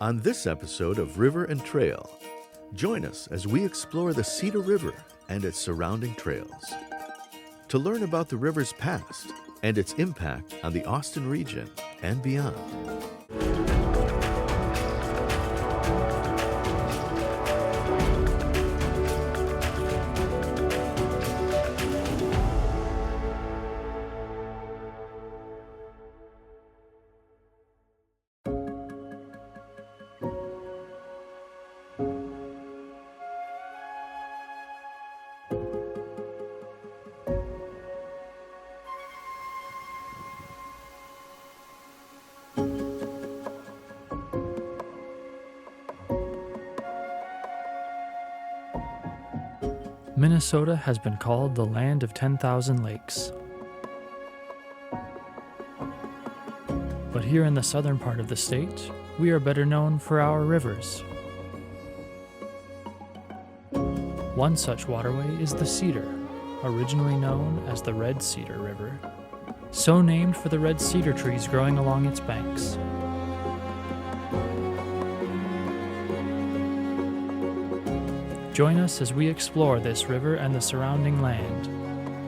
On this episode of River and Trail, join us as we explore the Cedar River and its surrounding trails. To learn about the river's past and its impact on the Austin region and beyond. Minnesota has been called the land of 10,000 lakes. But here in the southern part of the state, we are better known for our rivers. One such waterway is the Cedar, originally known as the Red Cedar River, so named for the red cedar trees growing along its banks. Join us as we explore this river and the surrounding land,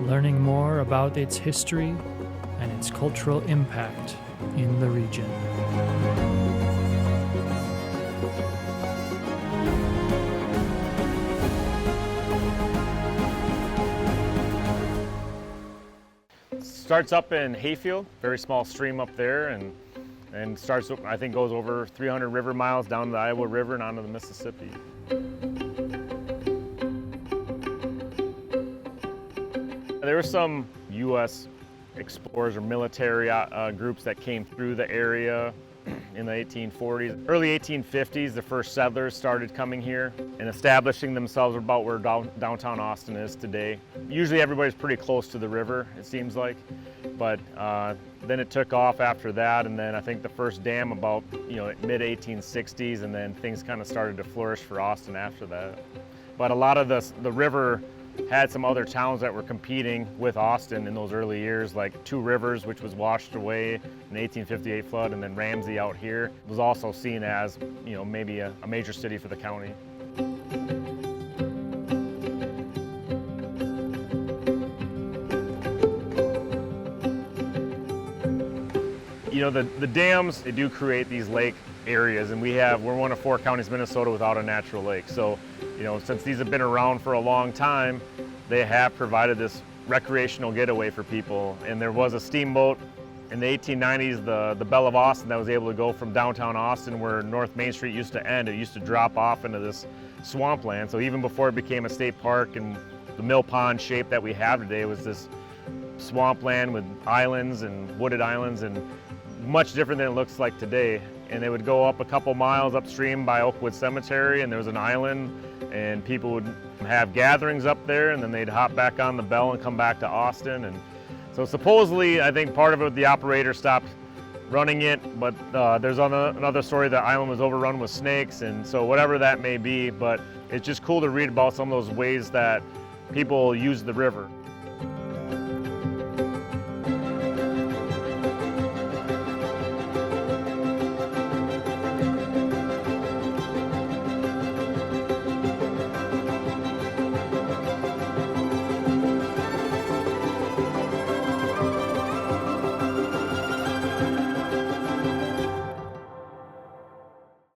learning more about its history and its cultural impact in the region. Starts up in Hayfield, very small stream up there, and starts, I think, goes over 300 river miles down to the Iowa River and onto the Mississippi. There were some U.S. explorers or military groups that came through the area in the 1840s. Early 1850s, the first settlers started coming here and establishing themselves about where downtown Austin is today. Usually everybody's pretty close to the river, it seems like, but then it took off after that, and then I think the first dam about mid-1860s, and then things kind of started to flourish for Austin after that. But a lot of the river had some other towns that were competing with Austin in those early years, like Two Rivers, which was washed away in the 1858 flood, and then Ramsey out here was also seen as, maybe a major city for the county. The dams, they do create these lake areas, and we're one of 4 counties in Minnesota without a natural lake. So, since these have been around for a long time, they have provided this recreational getaway for people. And there was a steamboat in the 1890s, the Belle of Austin, that was able to go from downtown Austin, where North Main Street used to end. It used to drop off into this swampland. So even before it became a state park and the mill pond shape that we have today, was this swampland with islands and wooded islands, and much different than it looks like today. And they would go up a couple miles upstream by Oakwood Cemetery, and there was an island, and people would have gatherings up there, and then they'd hop back on the Bell and come back to Austin. And so supposedly, I think part of it, the operator stopped running it, but there's another story that the island was overrun with snakes, and so whatever that may be, but it's just cool to read about some of those ways that people use the river.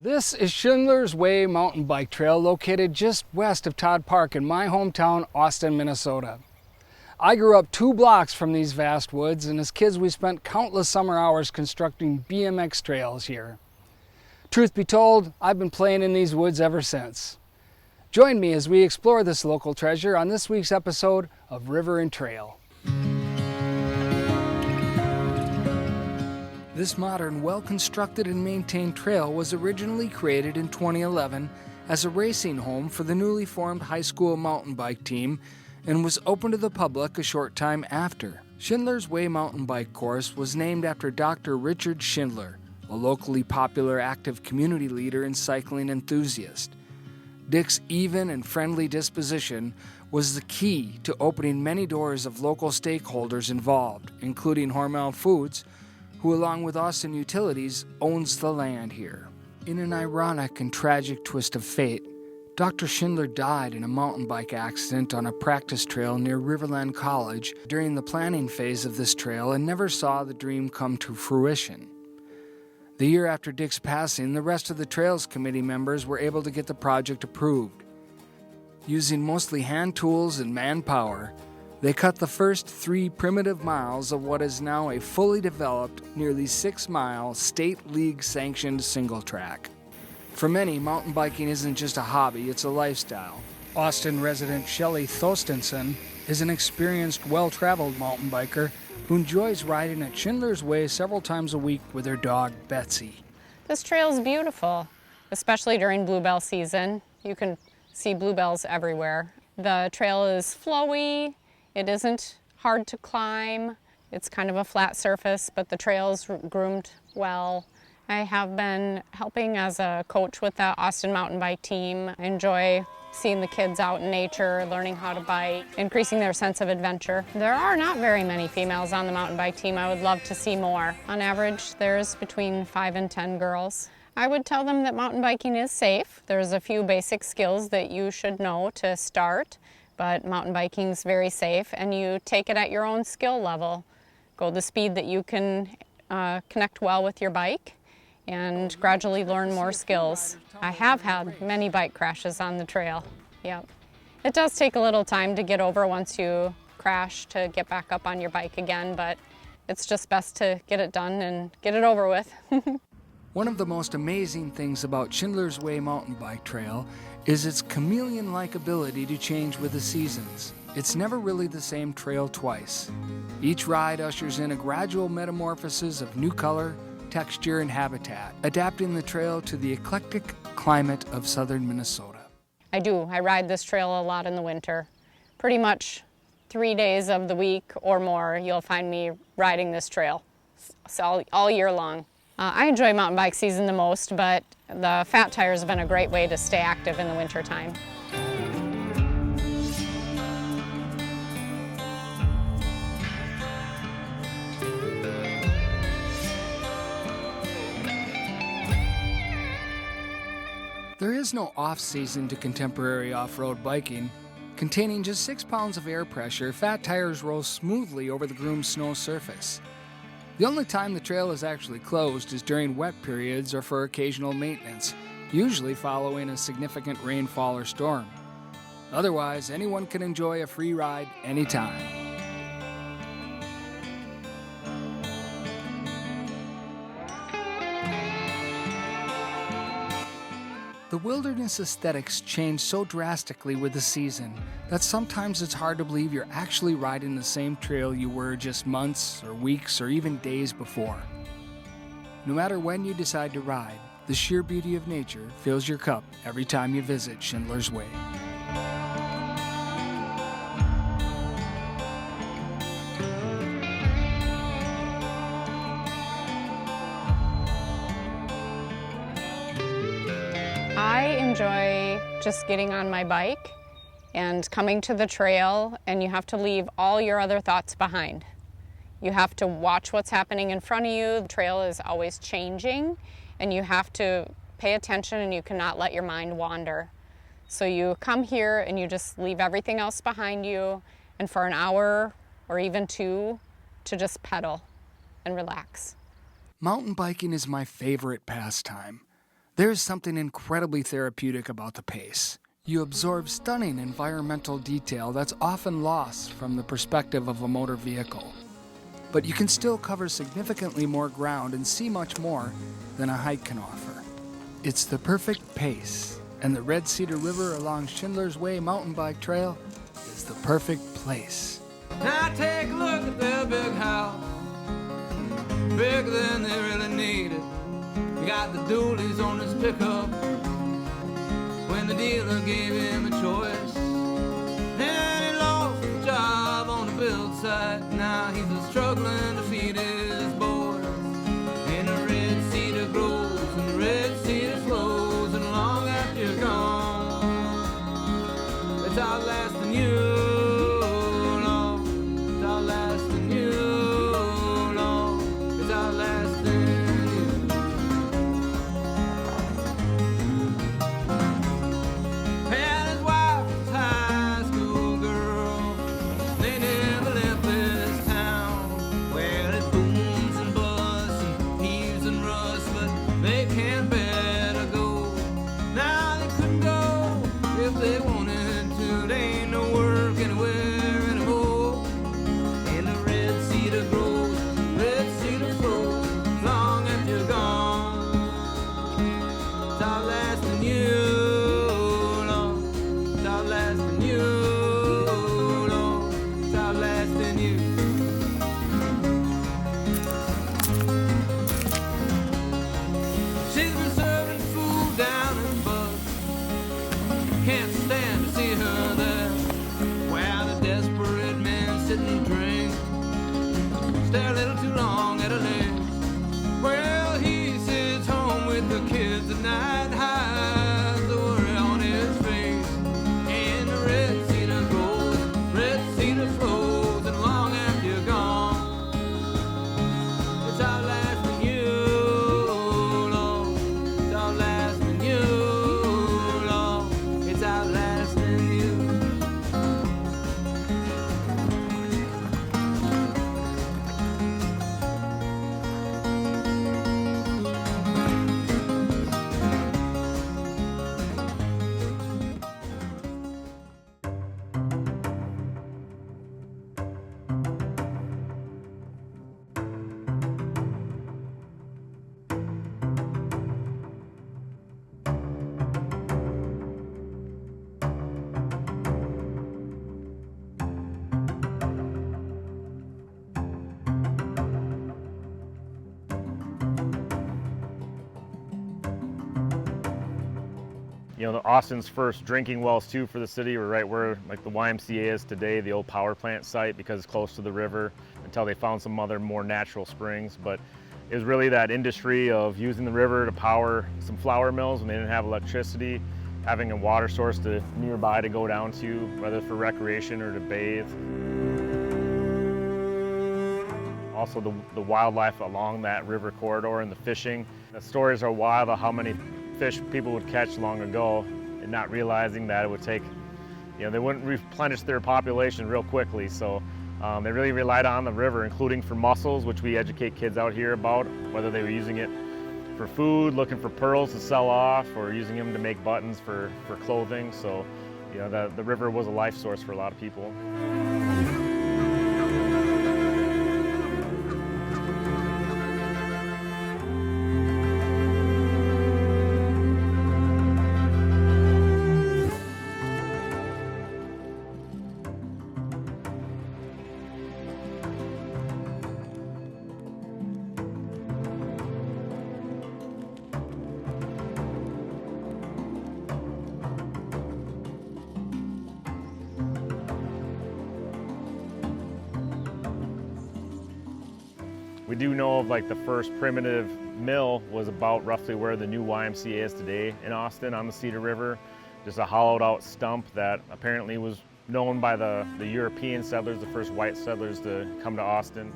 This is Schindler's Way mountain bike trail, located just west of Todd Park in my hometown, Austin, Minnesota. I grew up 2 blocks from these vast woods, and as kids we spent countless summer hours constructing BMX trails here. Truth be told, I've been playing in these woods ever since. Join me as we explore this local treasure on this week's episode of River and Trail. This modern, well-constructed and maintained trail was originally created in 2011 as a racing home for the newly formed high school mountain bike team and was opened to the public a short time after. Schindler's Way mountain bike course was named after Dr. Richard Schindler, a locally popular active community leader and cycling enthusiast. Dick's even and friendly disposition was the key to opening many doors of local stakeholders involved, including Hormel Foods, who along with Austin Utilities owns the land here. In an ironic and tragic twist of fate, Dr. Schindler died in a mountain bike accident on a practice trail near Riverland College during the planning phase of this trail and never saw the dream come to fruition. The year after Dick's passing, the rest of the Trails Committee members were able to get the project approved. Using mostly hand tools and manpower, they cut the first 3 primitive miles of what is now a fully developed, nearly 6-mile, state league-sanctioned single track. For many, mountain biking isn't just a hobby, it's a lifestyle. Austin resident Shelley Thostenson is an experienced, well-traveled mountain biker who enjoys riding at Schindler's Way several times a week with her dog, Betsy. This trail is beautiful, especially during bluebell season. You can see bluebells everywhere. The trail is flowy, it isn't hard to climb. It's kind of a flat surface, but the trail's groomed well. I have been helping as a coach with the Austin mountain bike team. I enjoy seeing the kids out in nature, learning how to bike, increasing their sense of adventure. There are not very many females on the mountain bike team. I would love to see more. On average, there's between 5 and 10 girls. I would tell them that mountain biking is safe. There's a few basic skills that you should know to start, but mountain biking is very safe, and you take it at your own skill level. Go the speed that you can connect well with your bike, and gradually learn more skills. I have had many bike crashes on the trail. Yep. It does take a little time to get over once you crash to get back up on your bike again, but it's just best to get it done and get it over with. One of the most amazing things about Schindler's Way mountain bike trail is its chameleon-like ability to change with the seasons. It's never really the same trail twice. Each ride ushers in a gradual metamorphosis of new color, texture, and habitat, adapting the trail to the eclectic climate of southern Minnesota. I do. I ride this trail a lot in the winter. Pretty much 3 days of the week or more, you'll find me riding this trail all year long. I enjoy mountain bike season the most, but the fat tires have been a great way to stay active in the wintertime. There is no off-season to contemporary off-road biking. Containing just 6 pounds of air pressure, fat tires roll smoothly over the groomed snow surface. The only time the trail is actually closed is during wet periods or for occasional maintenance, usually following a significant rainfall or storm. Otherwise, anyone can enjoy a free ride anytime. The wilderness aesthetics change so drastically with the season that sometimes it's hard to believe you're actually riding the same trail you were just months or weeks or even days before. No matter when you decide to ride, the sheer beauty of nature fills your cup every time you visit Schindler's Way. I enjoy just getting on my bike and coming to the trail, and you have to leave all your other thoughts behind. You have to watch what's happening in front of you. The trail is always changing, and you have to pay attention, and you cannot let your mind wander. So you come here and you just leave everything else behind you, and for an hour or even 2 to just pedal and relax. Mountain biking is my favorite pastime. There is something incredibly therapeutic about the pace. You absorb stunning environmental detail that's often lost from the perspective of a motor vehicle. But you can still cover significantly more ground and see much more than a hike can offer. It's the perfect pace, and the Red Cedar River along Schindler's Way mountain bike trail is the perfect place. Now take a look at their big house, bigger than they really needed. He got the dualies on his pickup when the dealer gave him a choice. Then he lost the job on the build site. Now he's struggling to feed his boys. And the red cedar grows and the red cedar flows, and long after you're gone, it's outlasting you, Lord. It's outlasting you, Lord. It's outlasting you. can't bear to go. Now they couldn't go if they wanted to. There ain't no work anywhere anymore. And the red cedar grows, red cedar flows, long after you're gone. It's outlasting you, Lord. It's outlasting you, Lord. It's outlasting you. She's been serving food down in Bud. Can't stand to see her there. Where the desperate men sit and drink, stare a little too long at her legs. Well, he sits home with the kids at night, hides the worry on his face. And the red cedar grows, red cedar flows, and long after you're gone, it's outlasting you, Lord. It's outlasting you, Lord. It's outlasting you. You know, Austin's first drinking wells too for the city were right where like the YMCA is today, the old power plant site, because it's close to the river, until they found some other more natural springs. But it was really that industry of using the river to power some flour mills when they didn't have electricity, having a water source nearby to go down to, whether for recreation or to bathe. Also the wildlife along that river corridor and the fishing. The stories are wild of how many fish people would catch long ago, and not realizing that it would take, you know, they wouldn't replenish their population real quickly. So they really relied on the river, including for mussels, which we educate kids out here about, whether they were using it for food, looking for pearls to sell off, or using them to make buttons for clothing. So, you know, the river was a life source for a lot of people. We do know of like the first primitive mill was about roughly where the new YMCA is today in Austin on the Cedar River. Just a hollowed out stump that apparently was known by the European settlers, the first white settlers to come to Austin.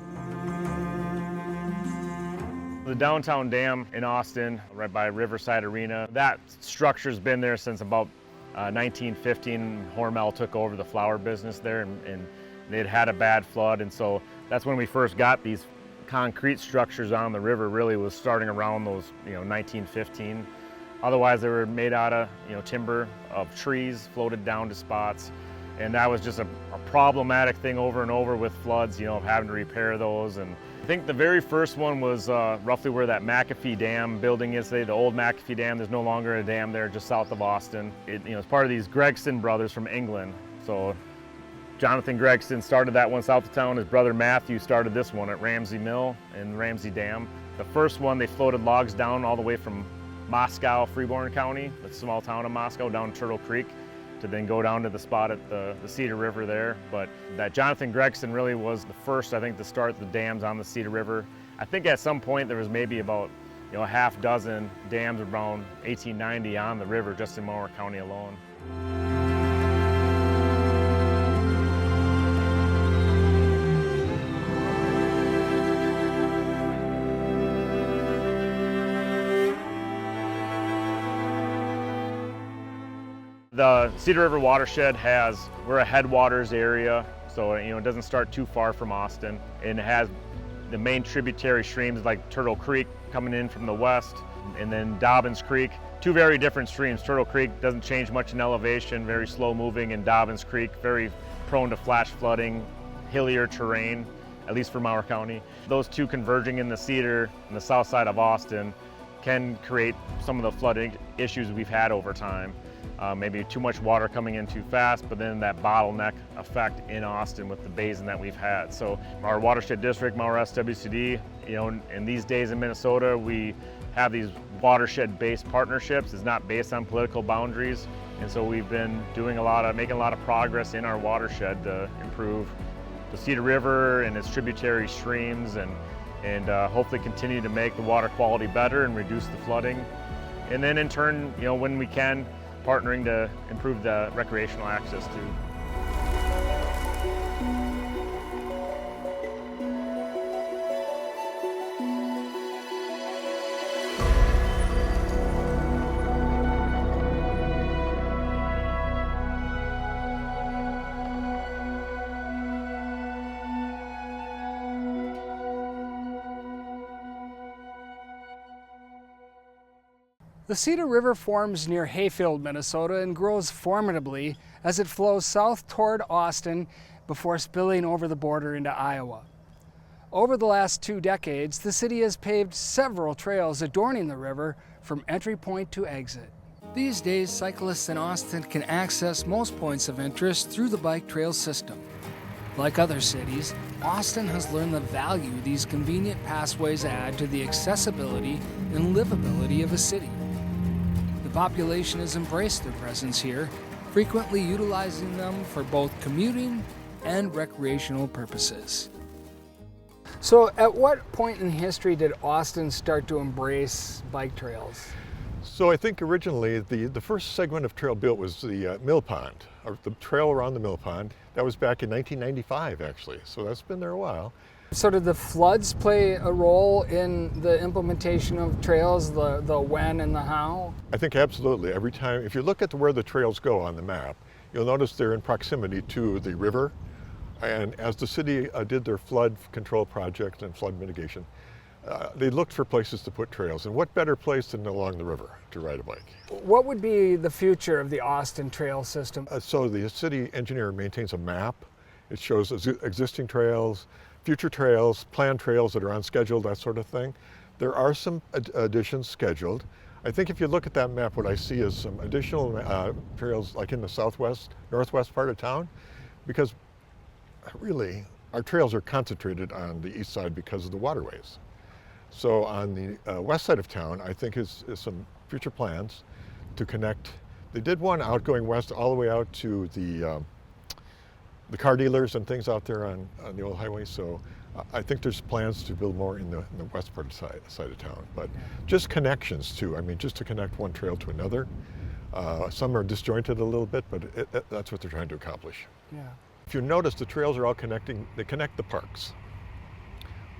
The downtown dam in Austin, right by Riverside Arena, that structure's been there since about 1915. Hormel took over the flour business there, and they'd had a bad flood, and so that's when we first got these concrete structures on the river. Really was starting around those, 1915. Otherwise, they were made out of, timber of trees floated down to spots, and that was just a problematic thing over and over with floods, having to repair those. And I think the very first one was roughly where that McAfee Dam building is today, the old McAfee Dam. There's no longer a dam there, just south of Austin. It's part of these Gregson brothers from England. So Jonathan Gregson started that one south of town. His brother Matthew started this one at Ramsey Mill and Ramsey Dam. The first one, they floated logs down all the way from Moscow, Freeborn County, the small town of Moscow, down Turtle Creek, to then go down to the spot at the Cedar River there. But that Jonathan Gregson really was the first, I think, to start the dams on the Cedar River. I think at some point there was maybe about a half dozen dams around 1890 on the river just in Monroe County alone. The Cedar River watershed we're a headwaters area, so it doesn't start too far from Austin, and it has the main tributary streams like Turtle Creek coming in from the west, And then Dobbins Creek, two very different streams. Turtle Creek doesn't change much in elevation, very slow moving, and Dobbins Creek, very prone to flash flooding, hillier terrain, at least for Mower County. Those two converging in the Cedar and the south side of Austin can create some of the flooding issues we've had over time. Maybe too much water coming in too fast, but then that bottleneck effect in Austin with the basin that we've had. So our watershed district, Mower SWCD, you know, in these days in Minnesota, we have these watershed-based partnerships. It's not based on political boundaries, and so we've been doing making a lot of progress in our watershed to improve the Cedar River and its tributary streams, and hopefully continue to make the water quality better and reduce the flooding. And then in turn, you know, when we can, partnering to improve the recreational access too. The Cedar River forms near Hayfield, Minnesota, and grows formidably as it flows south toward Austin before spilling over the border into Iowa. Over the last 2 decades, the city has paved several trails adorning the river from entry point to exit. These days, cyclists in Austin can access most points of interest through the bike trail system. Like other cities, Austin has learned the value these convenient pathways add to the accessibility and livability of a city. The population has embraced their presence here, frequently utilizing them for both commuting and recreational purposes. So at what point in history did Austin start to embrace bike trails? So I think originally the first segment of trail built was the mill pond, or the trail around the mill pond. That was back in 1995 actually, so that's been there a while. So did the floods play a role in the implementation of trails, the when and the how? I think absolutely. Every time, if you look at where the trails go on the map, you'll notice they're in proximity to the river. And as the city did their flood control project and flood mitigation, they looked for places to put trails. And what better place than along the river to ride a bike? What would be the future of the Austin trail system? So the city engineer maintains a map. It shows existing trails, future trails, planned trails that are on schedule, that sort of thing. There are some additions scheduled. I think if you look at that map, what I see is some additional trails like in the northwest part of town, because really our trails are concentrated on the east side because of the waterways. So on the west side of town, I think is some future plans to connect. They did one outgoing west all the way out to the car dealers and things out there on the old highway. So I think there's plans to build more in the west part side of town. But just connections too. I mean, just to connect one trail to another. Some are disjointed a little bit, but that's what they're trying to accomplish. Yeah. If you notice, the trails are all they connect the parks,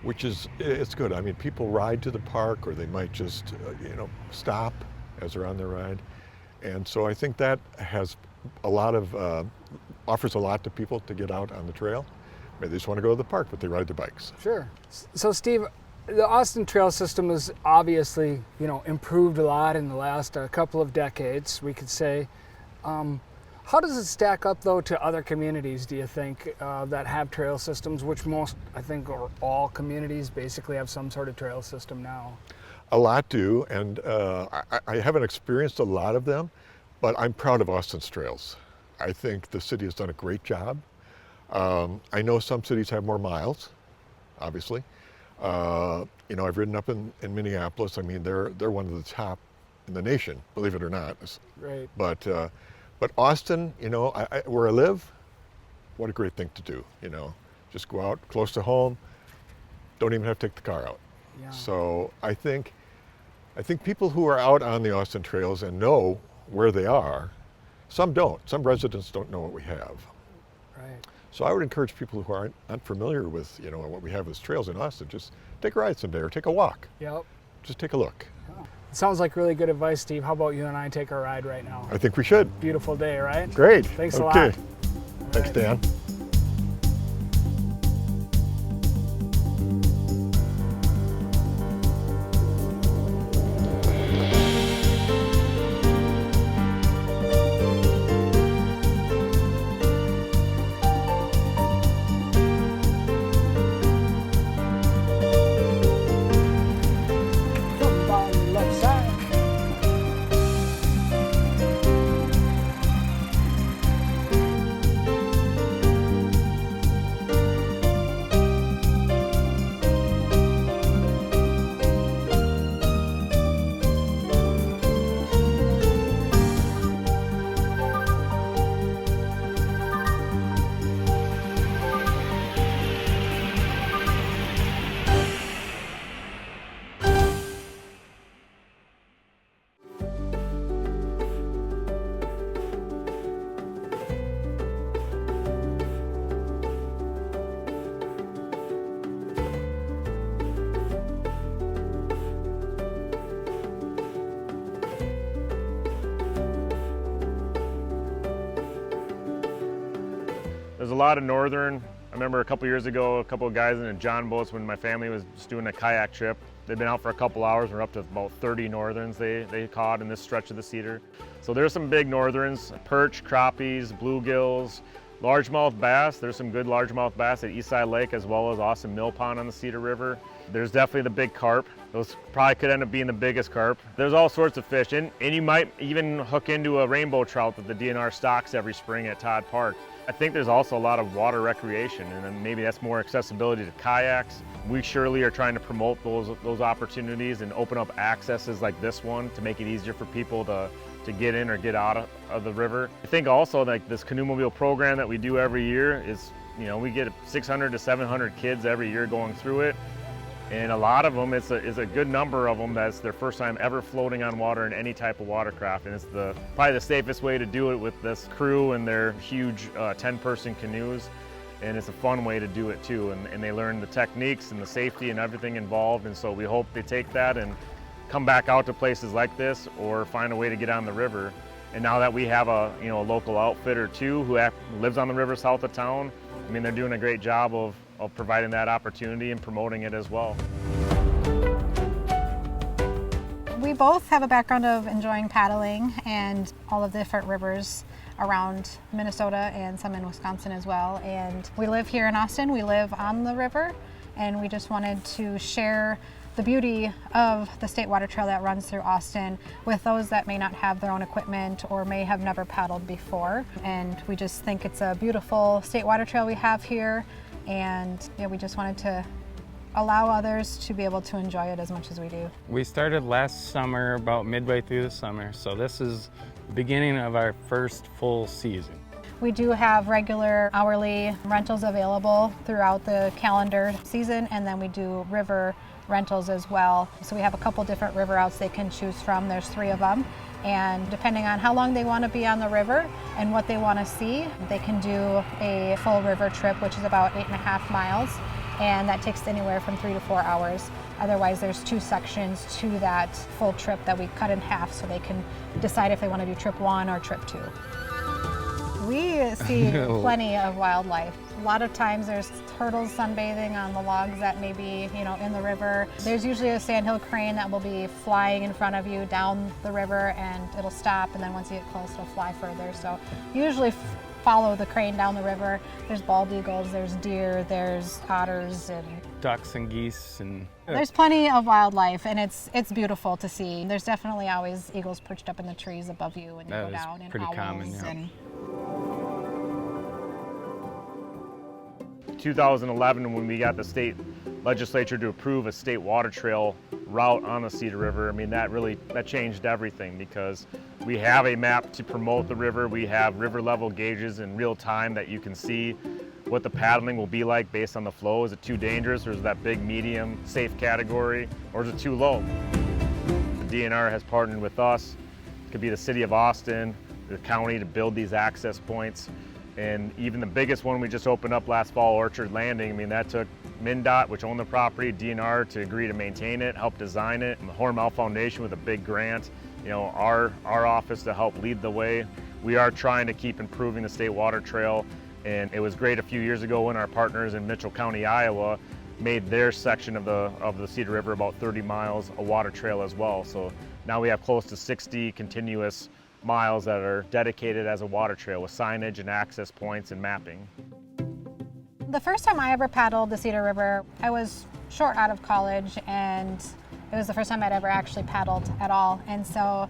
which it's good. I mean, people ride to the park, or they might just, stop as they're on their ride. And so I think that has a lot of, offers a lot to people to get out on the trail. Maybe they just want to go to the park, but they ride their bikes. Sure. So Steve, the Austin trail system has obviously, improved a lot in the last couple of decades, we could say. How does it stack up, though, to other communities, do you think, that have trail systems, which most, I think, or all communities basically have some sort of trail system now? A lot do, and I haven't experienced a lot of them, but I'm proud of Austin's trails. I think the city has done a great job. I know some cities have more miles, obviously. I've ridden up in Minneapolis. I mean, they're one of the top in the nation, believe it or not. Right. But Austin, where I live, what a great thing to do, Just go out close to home, don't even have to take the car out. Yeah. So I think people who are out on the Austin trails and know where they are, some don't. Some residents don't know what we have. Right. So I would encourage people who aren't unfamiliar with, what we have as trails in Austin, just take a ride someday or take a walk. Yep. Just take a look. Oh. It sounds like really good advice, Steve. How about you and I take a ride right now? I think we should. Beautiful day, right? Great. Thanks a okay. lot. Thanks, Dan. There's a lot of northern. I remember a couple years ago, a couple of guys in a John boats when my family was just doing a kayak trip. They've been out for a couple hours. We're up to about 30 northerns they caught in this stretch of the Cedar. So there's some big northerns, perch, crappies, bluegills, largemouth bass. There's some good largemouth bass at Eastside Lake as well as Austin Mill Pond on the Cedar River. There's definitely the big carp. Those probably could end up being the biggest carp. There's all sorts of fish, and you might even hook into a rainbow trout that the DNR stocks every spring at Todd Park. I think there's also a lot of water recreation, and then maybe that's more accessibility to kayaks. We surely are trying to promote those opportunities and open up accesses like this one to make it easier for people to get in or get out of the river. I think also like this canoe mobile program that we do every year is, we get 600 to 700 kids every year going through it. And a lot of them, it's a good number of them that's their first time ever floating on water in any type of watercraft. And it's probably the safest way to do it with this crew and their huge 10-person canoes. And it's a fun way to do it too. And they learn the techniques and the safety and everything involved. And so we hope they take that and come back out to places like this or find a way to get on the river. And now that we have a local outfitter too who lives on the river south of town, I mean, they're doing a great job of providing that opportunity and promoting it as well. We both have a background of enjoying paddling and all of the different rivers around Minnesota and some in Wisconsin as well. And we live here in Austin. We live on the river, and we just wanted to share the beauty of the State Water Trail that runs through Austin with those that may not have their own equipment or may have never paddled before. And we just think it's a beautiful State Water Trail we have here, and we just wanted to allow others to be able to enjoy it as much as we do. We started last summer, about midway through the summer, so this is the beginning of our first full season. We do have regular hourly rentals available throughout the calendar season, and then we do river rentals as well. So we have a couple different river routes they can choose from. There's 3 of them. And depending on how long they want to be on the river and what they want to see, they can do a full river trip, which is about 8.5 miles. And that takes anywhere from 3 to 4 hours. Otherwise, there's 2 sections to that full trip that we cut in half so they can decide if they want to do trip 1 or trip 2. We see plenty of wildlife. A lot of times there's turtles sunbathing on the logs that may be, in the river. There's usually a sandhill crane that will be flying in front of you down the river, and it'll stop, and then once you get close, it'll fly further. So usually follow the crane down the river. There's bald eagles, there's deer, there's otters, and ducks and geese, and there's plenty of wildlife, and it's beautiful to see. There's definitely always eagles perched up in the trees above you when you go down, and pretty owls. common, yeah. And 2011, when we got the state legislature to approve a state water trail route on the Cedar River, I mean, that changed everything, because we have a map to promote the river. We have river level gauges in real time that you can see what the paddling will be like based on the flow. Is it too dangerous, or is that big, medium, safe category, or is it too low? The DNR has partnered with us. It could be the city of Austin, the county, to build these access points. And even the biggest one we just opened up last fall, Orchard Landing, I mean, that took MnDOT, which owned the property, DNR, to agree to maintain it, help design it, and the Hormel Foundation with a big grant, our office to help lead the way. We are trying to keep improving the State Water Trail, and it was great a few years ago when our partners in Mitchell County, Iowa, made their section of the Cedar River, about 30 miles, a water trail as well. So now we have close to 60 continuous miles that are dedicated as a water trail with signage and access points and mapping. The first time I ever paddled the Cedar River, I was short out of college, and it was the first time I'd ever actually paddled at all. And so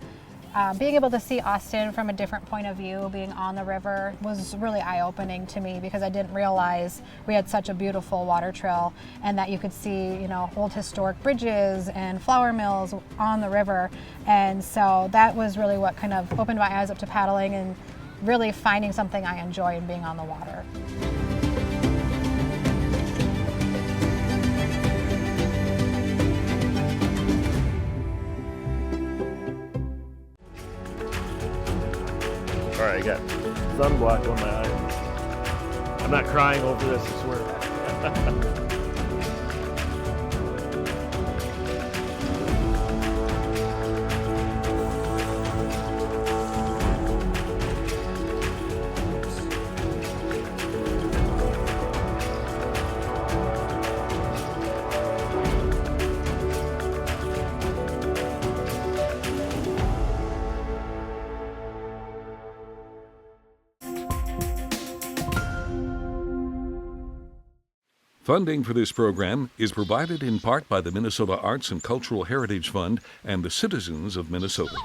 being able to see Austin from a different point of view, being on the river, was really eye-opening to me, because I didn't realize we had such a beautiful water trail, and that you could see, old historic bridges and flour mills on the river. And so that was really what kind of opened my eyes up to paddling and really finding something I enjoy in being on the water. All right, I got sunblock on my eyes. I'm not crying over this, I swear. Funding for this program is provided in part by the Minnesota Arts and Cultural Heritage Fund and the citizens of Minnesota.